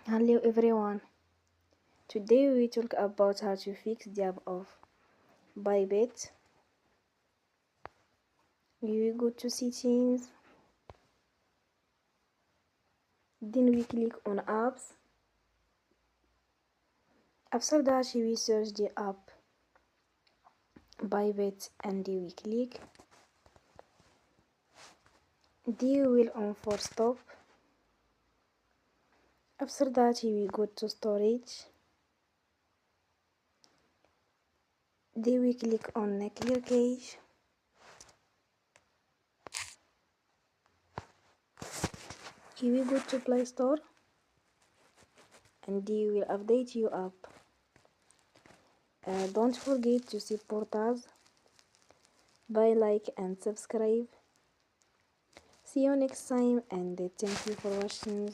Hello everyone. Today we talk about how to fix the app of Bybit. We go to settings, then we click on apps. After that we search the app Bybit and we click. They will on for stop. After that we go to storage. Then we click on clear cache. Here we go to Play Store and they will update your app. Don't forget to support us by like and subscribe. See you next time and thank you for watching.